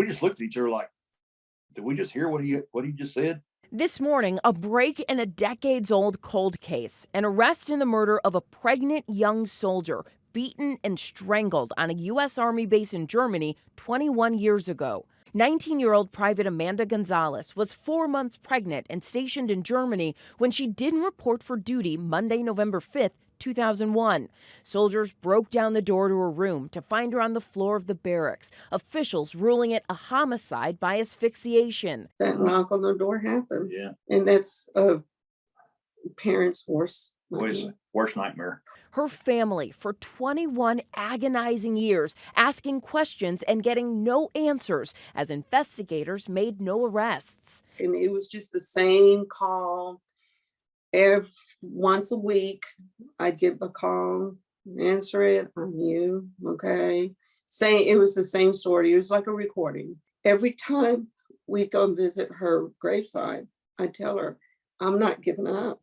just looked at each other like, did we just hear what he just said? This morning, a break in a decades-old cold case, an arrest in the murder of a pregnant young soldier beaten and strangled on a U.S. Army base in Germany 21 years ago. 19-year-old Private Amanda Gonzalez was 4 months pregnant and stationed in Germany when she didn't report for duty Monday, November 5th, 2001. Soldiers broke down the door to her room to find her on the floor of the barracks, officials ruling it a homicide by asphyxiation. That knock on the door happens. Yeah. And that's a parent's worst Boy's nightmare. worst nightmare. Her family, for 21 agonizing years, asking questions and getting no answers as investigators made no arrests. And it was just the same call. Once a week, I'd get a call, answer it, I'm you, okay? Saying it was the same story. It was like a recording. Every time we go visit her graveside, I tell her, I'm not giving up.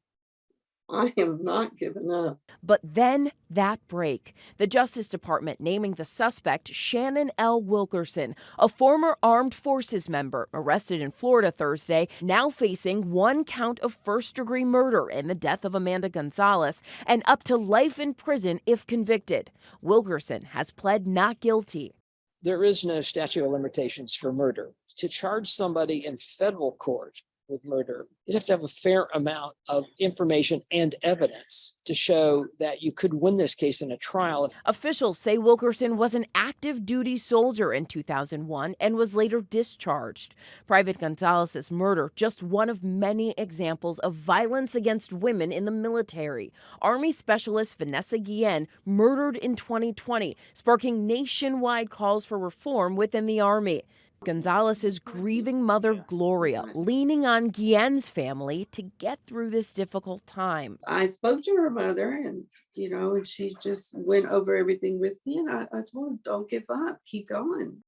I am not giving up. But then that break. The Justice Department naming the suspect Shannon L. Wilkerson, a former armed forces member arrested in Florida Thursday, now facing 1 count of first-degree murder in the death of Amanda Gonzalez and up to life in prison if convicted. Wilkerson has pled not guilty. There is no statute of limitations for murder. To charge somebody in federal court with murder, you'd have to have a fair amount of information and evidence to show that you could win this case in a trial. Officials say Wilkerson was an active duty soldier in 2001 and was later discharged. Private Gonzalez's murder, just one of many examples of violence against women in the military. Army Specialist Vanessa Guillen murdered in 2020, sparking nationwide calls for reform within the Army. Gonzalez's grieving mother, Gloria, leaning on Guillen's family to get through this difficult time. I spoke to her mother and, and she just went over everything with me. And I told her, don't give up, keep going.